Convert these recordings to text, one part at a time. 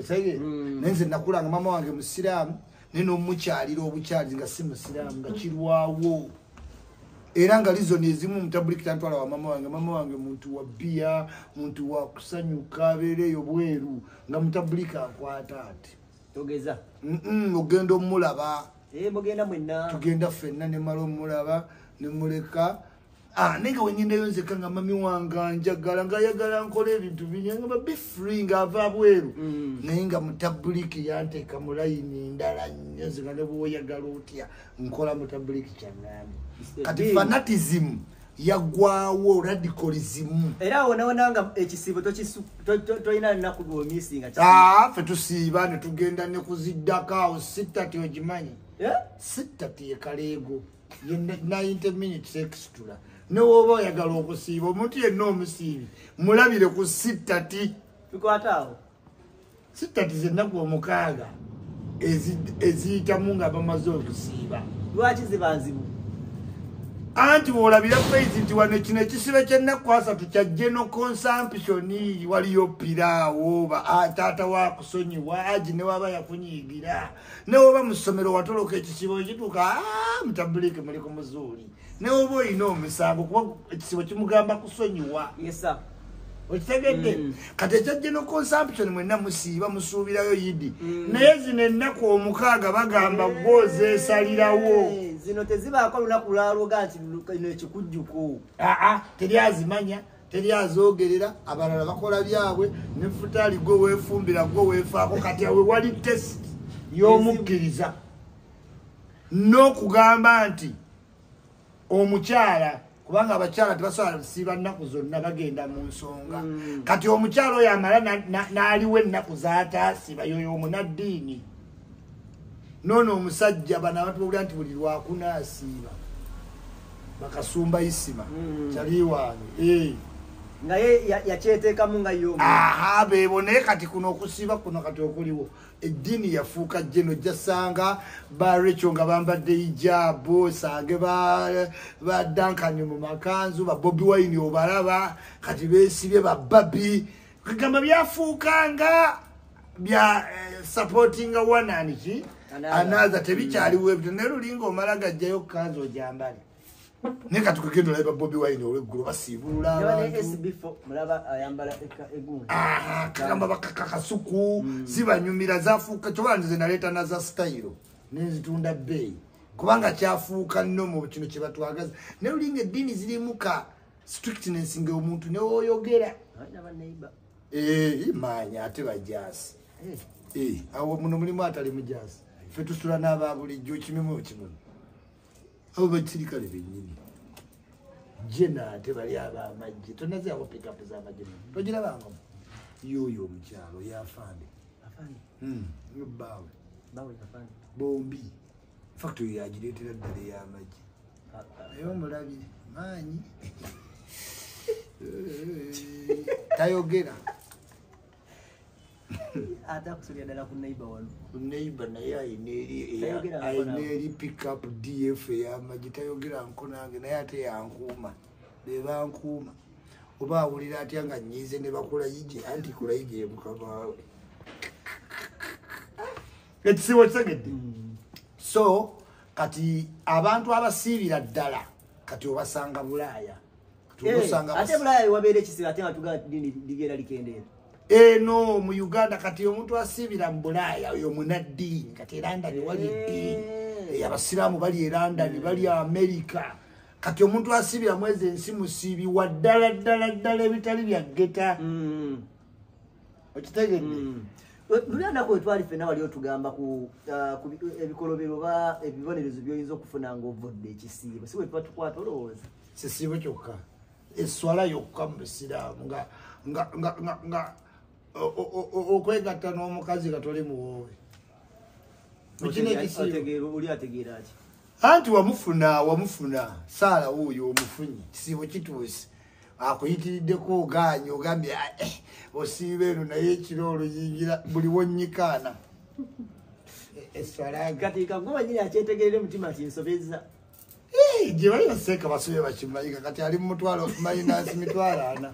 Sege nenze nakulanga mama wange musiramu neno mukyalira obukyali nga si musiramu nga kirwawo era nga lizo nezimu mutabuliki tantwala wa mama wange muntu wa bia muntu wa kusanyuka bereyo bweru nga mutabulika akwata ati togeza ogendo mulaba mugenda mwenna tugenda fenna ne malo mulaba ne muleka nega wenyinde yonze kanga mami wanga njagala nga yagala nkole ebintu binyanga ba be free nga ava bweru nenga mutabuliki yanteka mu line ndala nyoze nga nebo yagala otya nkola mutabuliki changambi kati fanatism yagwawo radicalism era wonanga ekisibo toyina naku go missing fe tusiba ne tugenda ne kuziddaka o sitati ojimanyi sitati ekalego 90 minutes extra no oba yagala okusiba omuntu yenna omusiibi mulabire ku sitati tukwataawo sitati zennaku omukaaga eziyitamu nga bamaze okusiiba lwaki zibanzibu anti olabira faith nti wano kino ekisibo ky'ennaku asatu kya general consumption waliyo piraawo taata wakusonyiwa aji ne waba yakunyiigira ne woba mu ssomero watoloka ekisibo ekituuka mutabulike muli ku muzuuli ne woba olina omusango kuba ekisibo kimugamba kusonyiwa okitegedde kati ekya general consumption mwenna musiiba musuubirayo yidi naye zino ennaku omukaaga bagamba gwozeesalirawo zino tezibaako lunaku lwaloga nti ino ekikujjuko teryazimanya teryazogerera abalala bakola byabwe nefutaali gwe weefumbira gwe weefaako kati awe wali test y'omukkiriza n'okugamba nti omukyala kubanga abakyala tebasobola kusiiba nnaku zonna bagenda mu nsonga kati omukyala oyo amala n'aliwo ennaku z'ataasiba yoyo omunaddiini nono omusajja bano abantu bawulira nti buli lwakunaasiiba bakasumba isima kyali wange nga yakyeteekamu nga yo beebo naye kati kuno okusiiba kuno kati okuliwo eddiini yafuuka jeno jasanga barekyo nga bambadde ijaabo osange badankanye mu makanzu babobi wine obalaba kati beesibye bababi kagamba byafuukanga bya supportinga wananiki anaza tebikyaliwo ebyo naye lulinga omala gajjayo kanzu ojambale naye kati kugenda olaba bobi wine olweggulo basiibulula kagamba bakakasuku zibanyumira zafuuka kyobala nze naleeta naza stayiro nenzitunda bbeeyi kubanga kyafuuka nno mu kino kye batwagaza naye lulinga eddiini zirimuka strictness nga omuntu newoyogera manya ate bajaasi awo muno mulimu atali mujaasi fe tusula n'aba bulijjo kimumu kimumu abo bakirikale bennyini jena ate bali abamajje tonazeako pikapu z'amajje togirabangamu yoyo omukyalo yafande baawe bombi factory yagireetera ddala ey'amajje naye omulabire maanyi tayogera kuneiba naye ayina eri pickup df ey'amagye tayogera nko nange naye ate yankuuma bebankuuma oba awulira atya nga nyiize ne bakola yije anti kola yije emukabaawe ekisibo kitegedde so kati abantu abasiibira ddala kati obasanga Bulaaya ate Bulaaya wabeera ekisibo ate nga tuga ligenda likendeera no mu Uganda kati omuntu asiibira mu Bulaaya oyo munaddiini kati London wali eddiini abasiraamu bali e London bali America kati omuntu asiibira mwezi ensi musiibibwa ddala ebitali bya geta okitegedde lulyandako wetwali fenna wali otugamba ku ebikolobero ba ebibonerezo byoyinza okufuna ng'ovudde ekisiibo si wetuba tukwata olowooza kisiibo kyokka eswala yokka mu bisiraamu nga okwegatta n'omukazi katole muwoowe oli ategeera ki anti wamufuna saala wuuyo omufunyi kisiibo kituuse akuyitiriddeko ogaanye ogambye osiiba eno naye ekiro oluyingira buli wonyikaana kati kagoba nyini akyetegerera omutima kinsobezza gye bali baseeka basobye bakimayika kati ali mu mutwalo finance mitwalo 4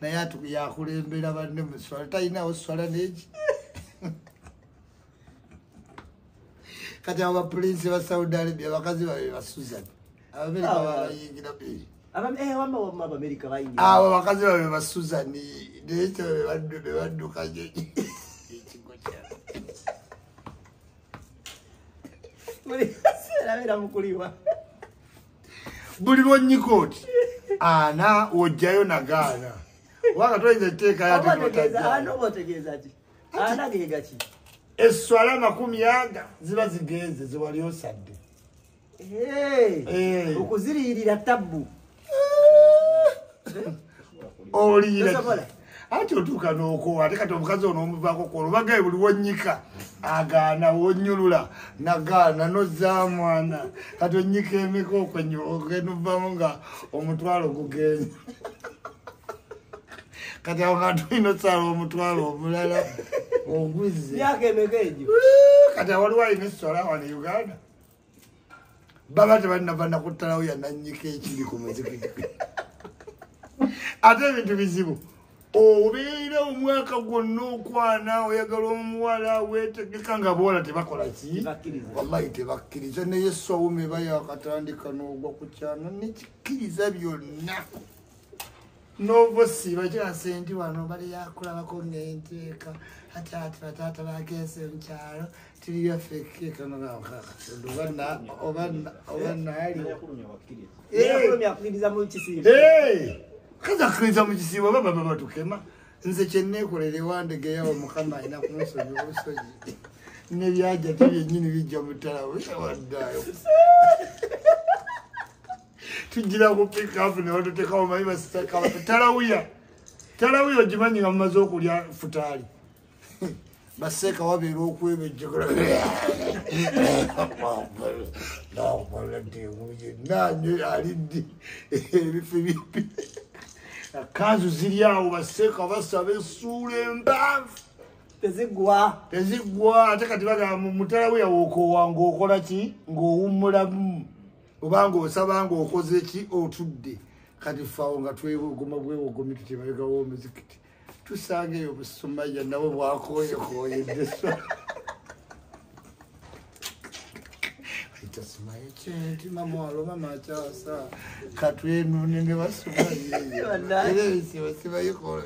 naye yakulembera banne mu swala talinawo swala neeki kati abo bapulinsi ba Saudi Arabia bakazi babe ba Susan Abamerika babayingira Abamerika bayingira abo bakazi babe ba Susan neekyo badduka ekigo kyabo buli lwonyikooti ana ojjayo nagaana waka toyinza etteeka yategeeza ki esswala 100 ziba zigenze zewali osadde okuziriirira tabbu oliira ati otuuka n'okoowa ate kati omukazi ono omuvaako kola obagaye buli wonnyika agaana wonnyulula nagaana nozaamwana kati onnyika emeka ogenuvamu nga omutwalo gugenze kati awo nga tulina osala omutwalo omulala oguzze kati awaliwo alina esswala wano e Uganda baba tebalinava nakuttalawo yanannyika ekiri ku muzikiti ate ebintu bizibu obeera omwaka gwonna okwana oyagala omuwala weetegeka nga bawala tebakola ki wallahi tebakkiriza naye eswawume bayakatandika n'ogwa ku kyana nekikkiriza byonna n'ova osiiba kyase nti wano bali yakulabako ng'enteeka ate ati bataata bagenze mukyalo tiri byaffe oba naali kaza akkiriza mu kisiibo baba batukema nze kyenneekolere wandegeyawo mukama alina ku musozi olusozi nebyajja tebyennyini bijja mutalawo waddaayo tujjira ku pikafu ne batutekawo mayi basitakawa talawuya ogimanyi nga mumaze okulya futaali baseeka wabeera okwebejjagala nanyo alidde ebife bibi kanzu ziri awo baseeka basaba essuula empanvu tezigwa ate kati bagamba mutalawuya wokoowa ng'okola ki ng'owummulamu oba ng'osaba ng'okoze ki otudde kati faawo nga twewogoma bwewogomi tutemabagawo omuzikiti tusanga eyo busumaya nabo bwakoyekoyedde tasumaya kyenti mamwalo mamakyasa katwenune ne basumayeeresiwasibayikola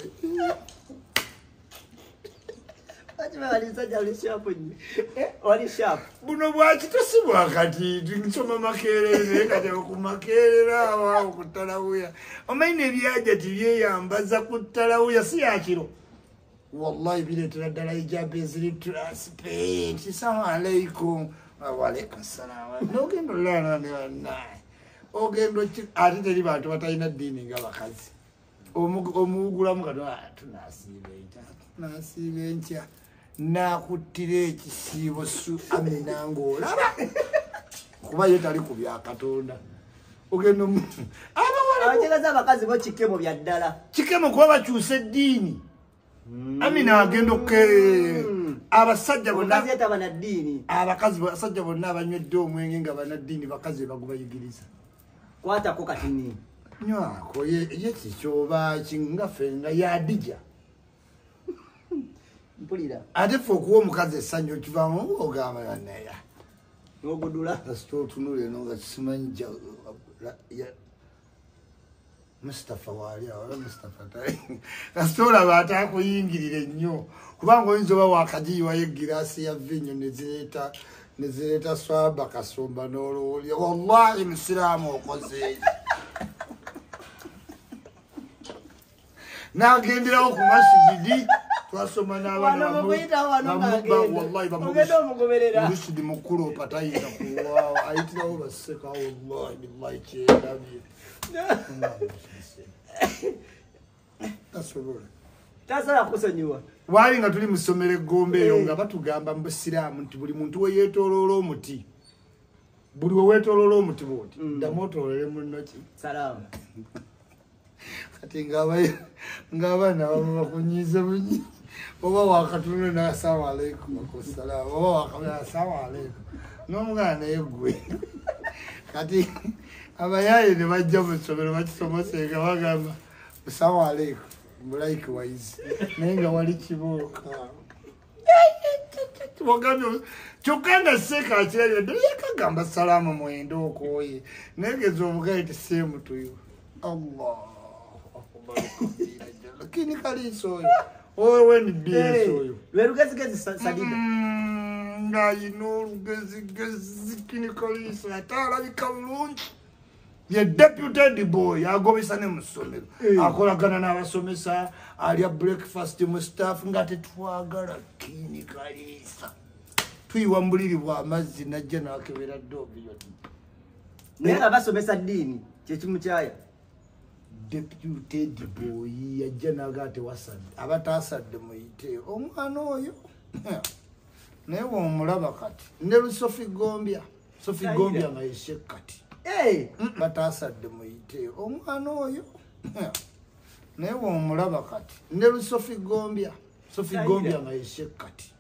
buno bwakitosi bwakati nsoma makerere kati okumakerera awo kutalawuya omanyi nebyaja tibyeyambaza kutalawuya si yakiro wallahi bireetera ddala ijabu eziri transparent salamu alaikum waalaikum salaam nogenda olulana bannaye ogenda ate teri bantu batalina ddiini nga bakazi omuwugulamu kati tunasiiba enkya nakuttira ekisiibo su amina ng'olaba kuba ye tali ku bya Katonda ogenda abakyagaza abakazi bo kikemo bya ddala kikemo kuba bakyusa eddiini amina agenda abasajja bonna abakazi basajja bonna abanywedde omwenge nga banaddiini bakazi bagubayigiriza kwatako katini nywako ye kikyoba kingaffe nga yadija mpulira ate fe okuwa omukazi essanyu okivamu ogamba naneya n'ogudula kasita otunula eno nga kisimanyi Mustafa wali awo Mustafa kasita olaba atakuyingirira ennyo kubanga oyinza oba wakagiyiwayo egiraasi ya vinyo nezireeta swaba kasumba n'olowolya wallahi musiraamu okoze nagenderawo ku masigidi twasoma n'abaanawallahi mukulu opatayinza kuwaawo ayitirawo baseka wallahi billahi kyerabye tasala kusonyiwa waali nga tuli musomero eggombe eyo nga batugamba mu busiraamu nti buli muntu weyeetooloola omuti buli weweetooloola omuti bwoti ddamu otoolole munnoki salaamu kati ng'abaana baba bakunyiize bunyi oba wakatunule n'assalaamu aleikum akussalaamu oba wakabira assalaamu aleikum n'omwana naye ggwe kati abayaaye ne bajja mu ssomero bakisomosenga bagamba assalaamu aleikum likewise nenga wali kiboka wagambye kyokanga Seeka akirabira ddala yakagamba salaamu mwenda okoye negeza omugaye same to you Allah lakini kaliso oyo when BS oyo lwerugezigezi Sadida ngayino olugezigezi kini kaliso atalabika bulungi ye deputy boy agobesa ne musomero akolagana n'abasomesa alya breakfast mu staff nga tetwagala kini kalisa tuyiwa mbuliri bwa amazzi najja nakebera dobi yoti naye abasomesa ddiini kyekimukyaya deputy boy yajja nagate wasadde abatasadde muyite omwana oyo naye omulaba kati ne Sophie Gombya nga yeshe kati batasadde muyite omwana oyo naye omulaba kati ne Sophie Gombya nga yeshe kati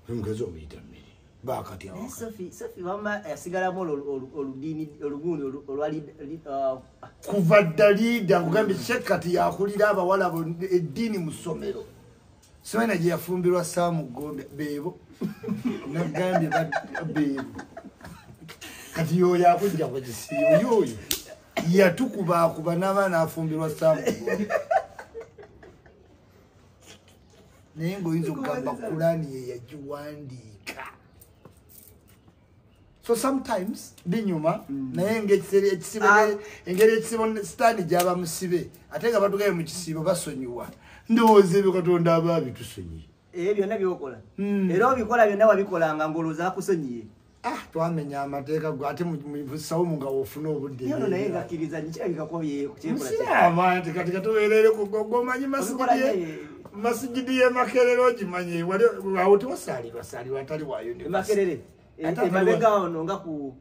mugezi omuyita mmiri bakati awo Sophie wama yasigalamu oludiini olugundi olwali kuva dalida kugambye shekati yakulira abawala eddiini mu ssomero simanyi gye yafumbirwa Saamu Gombe beebo nagambye beebo kati yoyo akujja ku kisiibo yoyo yatukubakuba n'abaana afumbirwa Saamu Gombe naye ng'oyinza okugamba Kurani ye yagiwandiika so sometimes binyuma naye engeri ekisibo sitaani gyaba musibe ate nga batugaye mu kisiibo basonyiwa ndowooza ebyo Katonda aba abitusonyiye byonna byokola era obikola byonna wabikolanga ng'olowooza akusonyiye twamenya amateeka gwe ate musawumu nga wofuna obudde naye ngakkiriza nikirabikako musiraama nti kati katubeerere gomanyi masigidi ye Makerere ogimanye awo tewasaalirwa atali wayo Makerere emabega ono nga ku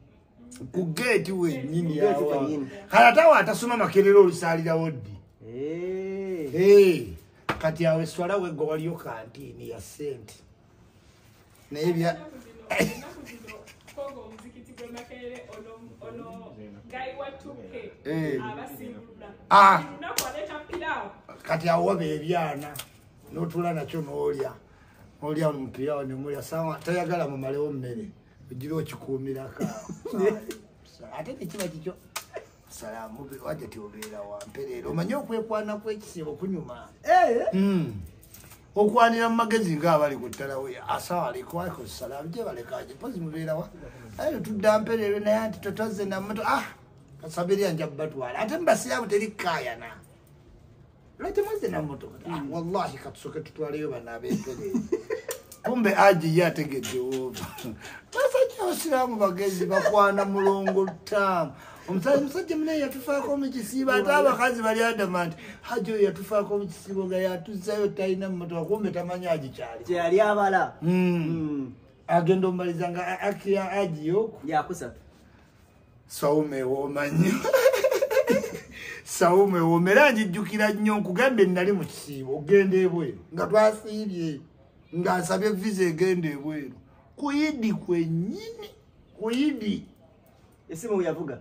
geeti wennyini yawa kale ate awo atasoma Makerere olusaalirawo ddi kati awo eswala weggo waliyo kantiini ya sente naye bya kati awo waba ebyana n'otula nakyo n'olya mupiira nemulya sawa tayagala mumalewo mmere ogira okikuumirako ate nekiba kikyo salaamu wajja tiobeera wampereera omanye okwekwana kw'ekisiibo kunyuma okwanira mu magezi ng'abali ku ttalawe asawa alikwako salaamu gye balekaje pozi mubeerawa aye tudda mpereero naye anti totoze namoto kasabirya nja batwala ate mubasiraamu terikkaayana lwaki mweze namotoka wallahi katusoke tutwaleyo bana ab'empereero kumbe aji ye ategedde wova basajja abasiraamu bagezi bakwana mulongo ttaamu omusajja munaye yatufaako mu kisiibo ate abakazi bali adama nti hajji oyo yatufaako mu kisiibo nga yatuzzayo talina mmotoka kumbe tamanyi kyali abala agenda omumaliza nga akira agiyoku yakusatu Saume womanyi Saume womera njijjukira nnyo nkugambye nali mu kisiibo ogenda ebweru nga twasiibye nga nsabye visa egenda ebweru kuyidi kwennyini kuyidi esimu yavuga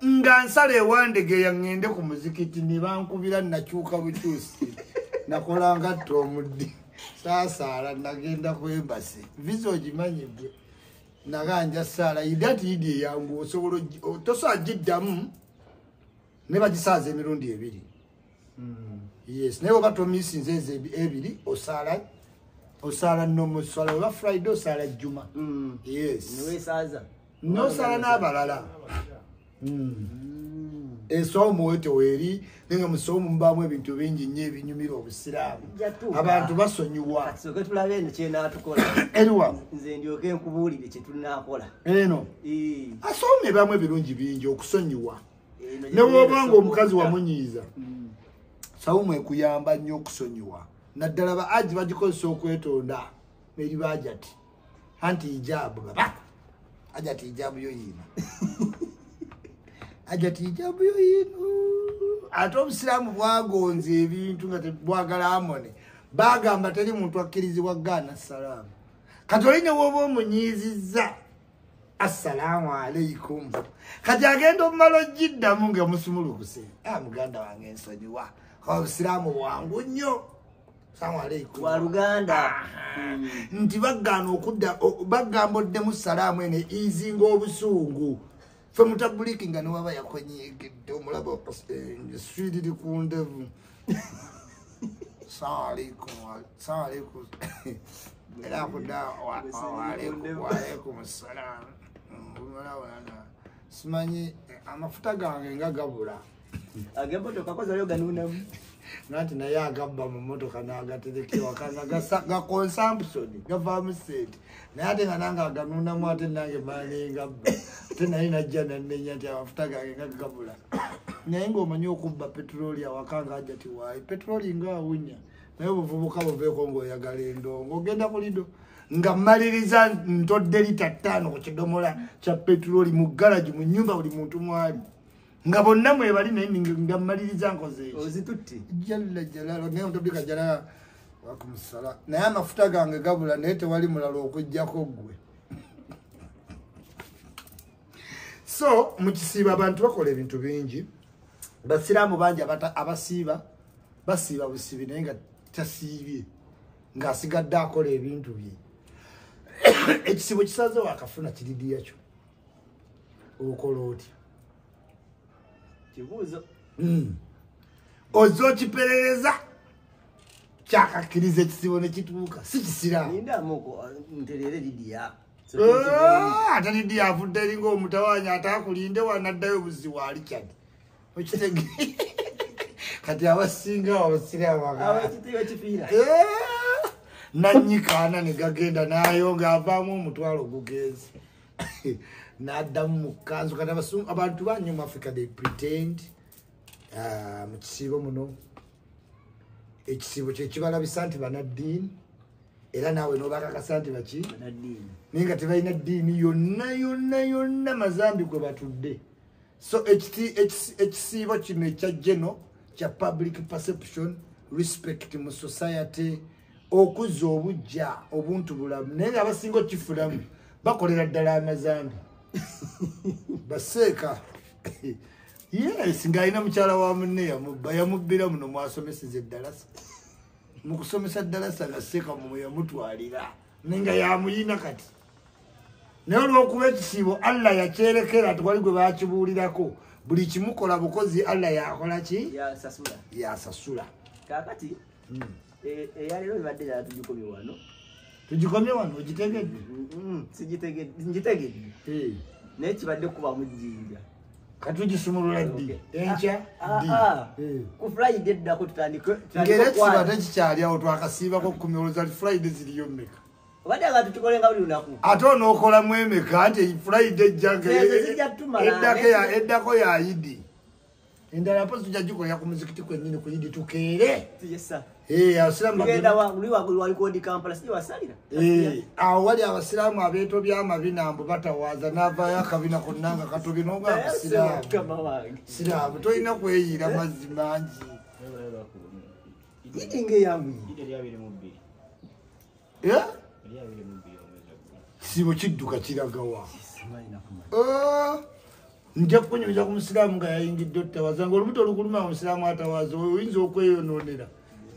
nga nsala ewandegeya ngende ku muzikiti ne bankubira nakyuka bukyusi nakola ngatta omuddi saasaala nagenda ku embasi visa ogimanyibwe naganja saala yidi ati yidi eyangu osobola tosobola giddamu ne bagisaaza emirundi ebiri yes naye oba tomisinze ezo ebiri osaala nomuswala oba Friday osaala jjuma yes nosaala n'abalala ensoomu we teweri nenga musoomu mubaamu ebintu bingi nnyo ebinyumira obusiraamu abantu basonyiwa tulabe eno kyenatukola eriwa nze ndyoke nkubuulire kyetulinaakola eno asoomu ebaamu ebirungi bingi okusonyiwa ne bw'obanga omukazi wamunyiiza sawumu ekuyamba nnyo okusonyiwa naddala ba aji bagikozesa okwetonda eri baajati anti ijaabu baba ajati ijaabu yo yiina ajati ijaabu yo yiino ate obusiraamu bwagonza ebintu nga tebwagala amone bagamba teri muntu akkirizibwa gaana salaamu kati olinye woba omunyiizizza assalamu alaikum kati agenda omumala ogiddamu nga musumulukuse muganda wange ensonyiwa obusiraamu bwangu nnyo assalamu alaikum wa Luganda nti baggaana okudda bagamba oddemu salaamu ene izinga obusungu fe mutabuliki nga newaba yakonyegedde omulaba swiriri ku ndevu assalamu alaikum era akudda waalaikum assalaamu simanyi amafuta gange nga gabula agemmotoka kozayo ganuunamu nati naye agabba mu motoka n'agatereka ewaka ga consumption gavaamu sente naye ate nga nange aganuunamu ate nange maanengabba ate naye najja nannenya nti amafuta gange nga gabula naye ng'omanyi okubba petroli awaka ng'ajja tiwaayi petroli ngaawunya naye obuvubuka buveeko ng'oyagala endongo ogenda ku lido nga mmaliriza ntodde lita 5 ku kidomola kya petroli mu garagi mu nnyumba buli muntu mwali nga bonna mwebali naye nga mmaliriza nkoze ozitutti jalla jalalo naye mutobika jalala wakumusala naye amafuta gange gabula naye tewali mulala okujjako gwe so mu kisiibo abantu bakola ebintu bingi basiraamu bangi abasiiba basiiba busibi naye nga tasiibye ng'asigadde akola ebintu bye ekisibo kisaze wakafuna kiridi yakyo okola otya kibuuzo ozo kiperereza kyakakkiriza ekisibo ne kituuka si kisiraamu nindamuko nterere lidiya ate lidiya avudde eringa omutawaanya ataakulinde wanaddayo buzi waali kyadi okitege kati abasinga abasiraamukipiira nanyikaana ne gagenda nayo ng'avaamu omutwalo gugenzi n'addamu mu kanzu kati abantu banyo mu Africa they pretend mu kisiibo muno ekisiibo kyekibalabisa nti banaddiini era naawe n'obakakasa nti baki naye nga tebalina ddiini yonna mazambi kwe batudde so ekisiibo kino ekya geno kya public perception respect mu society okuzza obujja obuntu bulamu naye nga abasinga okifulamu bakolera ddala amazambi baseeka yes ng'alina mukyala wa munne yamubbira muno mwasomeseza eddalasa mu kusomesa ddalasa nga seeka mumwe yamutwalira naye nga yamuyina kati naye olw'okuba ekisiibo allah yakyerekera tewali gwe bakibuulirako buli kimukola bukozi allah yakola ki yasasula kakati eyalero ebadde ddala tugikomye wano ogitegedde ngitegedde naye kibadde kubamu jjinja katugisumulula ddi enkya ku friday eddako ngera ekiba tekikyalyawo twakasiibako 10 olwoza friday ziriyo mmeka obadde nga tutukolenga buli lunaku ate onookolamu emeka nti friday ejjange eddako ya idi endala pozi tujja gikolera ku muzikiti kwennyini ku idi tukeere awo wali abasiraamu abeeto by'amabinambo batawaaza n'avaayo akabina konna nga katobye noga siraamu tolina kweyira mazzi mangi kisiibo kidduka kiragawa nja kukunyumiza ku musiraamu nga yayingidde ottawaza nga olubuto olukuluma omusiraamu atawaza oyinza okweyonoonera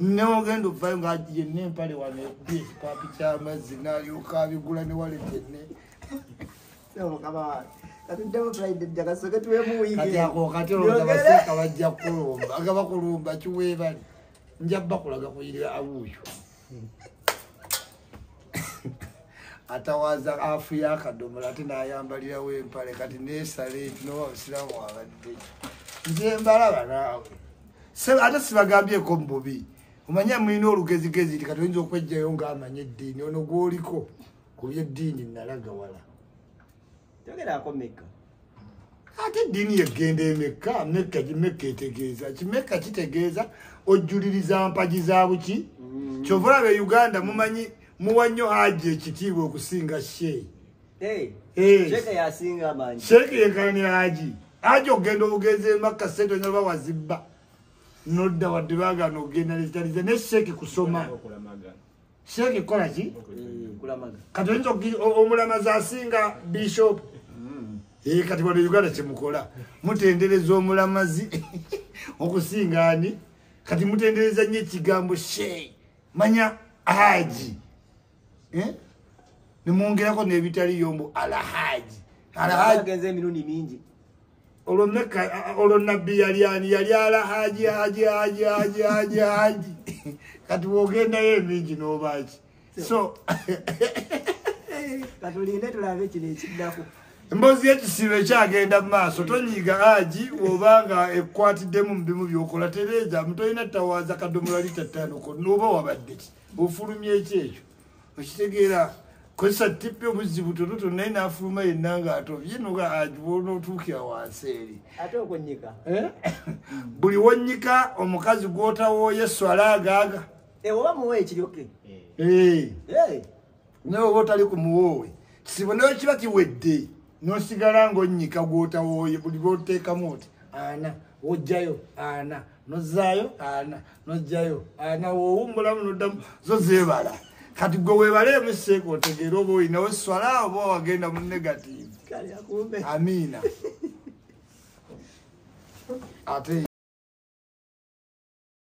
neogenda okuvayo nga yenna empale wano ekubye ekipaapi ky'amazzi n'alyoka abigula ne wale jenne kati ako kati olowooza baseeka bajja kulumba aga bakulumba kiweebale nja bakulaga kuyirira abuuyo atawaza afu y'akadomola ate n'ayambalirawo empale kati neesale nowa busiraamu abadde nze mbalaba naawe ate sibagambyeko mu bubi omanye mulina olugezigezi ti kati oyinza okwejjayo ng'amanye eddiini ono gw'oliko ku byeddiini nalaga wala ate eddiini yegenda emeka mekka etegeeza kimekka kitegeeza ojjuliriza mpagi za buki kyova olaba e Uganda mumanyi muwa nnyo haji ekitiibwa okusinga sheeyi sheeke yenkana ne haji okugenda obugenzi emakka sente onyalaba wazibba nodda wadde baagana okugenda nezitalize ne sheeke kusoma Seeka kola ki kulamaga kati oyinza omulamazi asinga bishop kati wano Uganda kyemukola mutendereza omulamazi okusinga ani kati mutendereza nnyo ekigambo shey manya haji nemwongerako nebitali yombo alahaji agenze emirundi mingi olwo nabbi yali ani yali alahaji haji kati wogendayo emingi n'obaki so katulinde tulabe kino ekiddako emboozi y'ekisiibo ekyagenda mu maaso tonyiiga haji bw'obanga ekwatiddemu mu bimu byokola tereeza mutolina tawaaza kadomola lita 5 konna oba wabadde ki ofulumya ekyekyo okitegeera kozesa tipi obuzibu tototo naye n'afuluma yenna ng'atobye noga haji bw'onootuukira wansi eri ate okunyika buli wonnyika omukazi gw'otawooye swala agaaga oba muwe ekiryoke naye oba otali ku muwoowe kisibo nayo kiba kiwedde n'osigala ng'onnyika gw'otawooye buli lw'oteekamu oti ana ojjayo ana nozzaayo ana nojjayo ana woowummulamu noddamu zo zeebala kati gwe weebaleemu Seeka otegeera oba oyinawo swala oba wagenda mu negative amiina ate